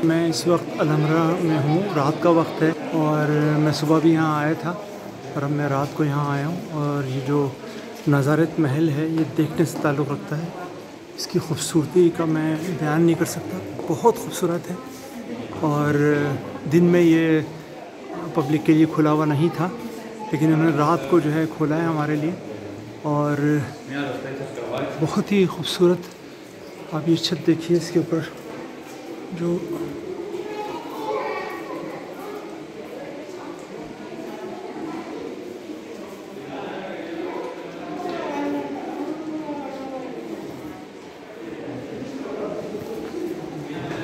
मैं इस वक्त अलहमरा में हूँ। रात का वक्त है और मैं सुबह भी यहाँ आया था और अब मैं रात को यहाँ आया हूँ। और ये जो नज़ारत महल है ये देखने से ताल्लुक़ रखता है। इसकी खूबसूरती का मैं बयान नहीं कर सकता, बहुत खूबसूरत है। और दिन में ये पब्लिक के लिए खुला हुआ नहीं था, लेकिन उन्होंने रात को जो है खोला है हमारे लिए। और बहुत ही खूबसूरत, आप ये छत देखिए, इसके ऊपर जो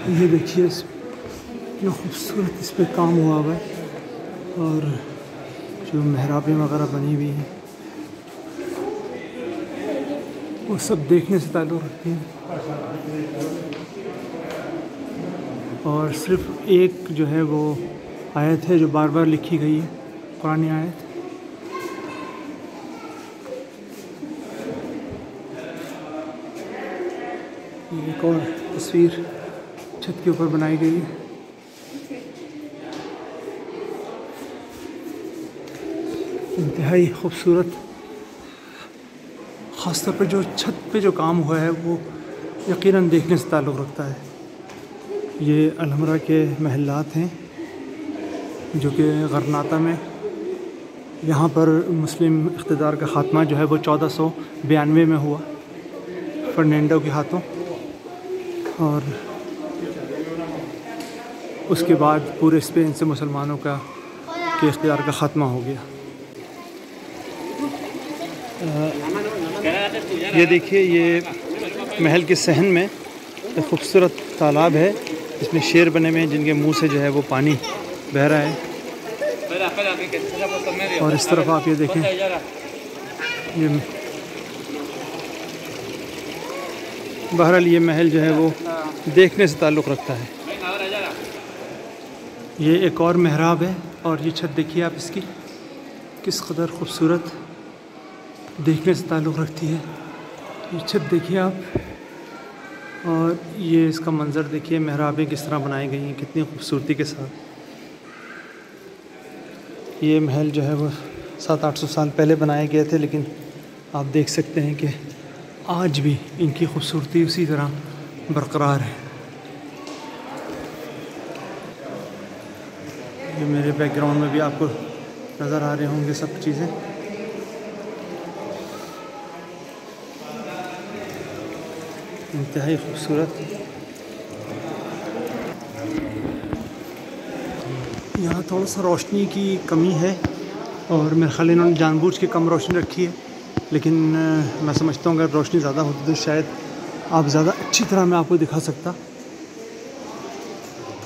ये देखिए इतना खूबसूरत इस पे काम हुआ हुआ है। और जो मेहराबें वगैरह बनी हुई हैं वो सब देखने से ताल्लुक़ रखती हैं। और सिर्फ एक जो है वो आयत है जो बार बार लिखी गई है, पुरानी आयत। एक और तस्वीर छत के ऊपर बनाई गई है। इंतहाई खूबसूरत, ख़ास तौर पर जो छत पे जो काम हुआ है वो यकीनन देखने से ताल्लुक़ रखता है। ये अलहमरा के महलात हैं जो कि गरनाता में, यहाँ पर मुस्लिम इक़्तिदार का ख़ात्मा जो है वो 1492 में हुआ फर्नांडो के हाथों। और उसके बाद पूरे स्पेन से मुसलमानों का के इख्तियार का ख़ात्मा हो गया। ये देखिए, ये महल के सहन में एक खूबसूरत तालाब है, इसमें शेर बने हुए हैं जिनके मुंह से जो है वो पानी बह रहा है। और इस तरफ आप ये देखें, ये बहरहाल ये महल जो है वो देखने से ताल्लुक़ रखता है। ये एक और मेहराब है और ये छत देखिए आप इसकी किस कदर खूबसूरत, देखने से ताल्लुक़ रखती है। ये छत देखिए आप, और ये इसका मंज़र देखिए, मेहराबें किस तरह बनाई गई हैं कितनी खूबसूरती के साथ। ये महल जो है वो 700-800 साल पहले बनाए गए थे, लेकिन आप देख सकते हैं कि आज भी इनकी खूबसूरती उसी तरह बरकरार है। ये मेरे बैकग्राउंड में भी आपको नज़र आ रहे होंगे सब चीज़ें। इंतहाई खूबसूरत। यहाँ थोड़ा सा रोशनी की कमी है और मेरे ख्याल इन्होंने जानबूझ के कम रोशनी रखी है, लेकिन मैं समझता हूँ अगर रोशनी ज़्यादा होती तो शायद आप ज़्यादा अच्छी तरह मैं आपको दिखा सकता।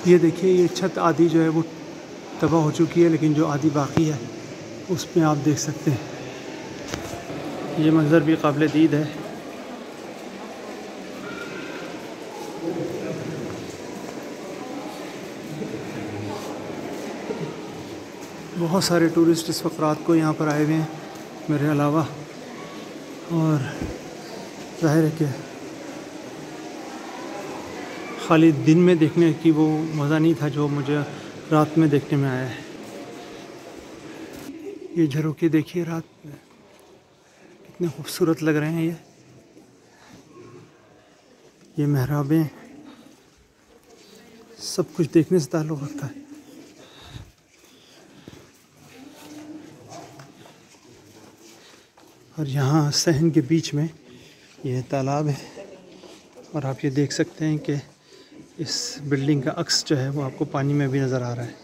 ये देखिए, ये छत आधी जो है वो तबाह हो चुकी है, लेकिन जो आधी बाकी है उसमें आप देख सकते हैं। ये मंज़र भी काबिल दीद है। बहुत सारे टूरिस्ट इस वक्त रात को यहाँ पर आए हुए हैं मेरे अलावा, और ज़ाहिर है कि खाली दिन में देखने की वो मज़ा नहीं था जो मुझे रात में देखने में आया है। ये झरोखे देखिए रात में कितने खूबसूरत लग रहे हैं। ये मेहराबें, सब कुछ देखने से ताल्लुक़ रखता है। और यहाँ सहन के बीच में यह तालाब है, और आप ये देख सकते हैं कि इस बिल्डिंग का अक्स जो है वो आपको पानी में भी नज़र आ रहा है।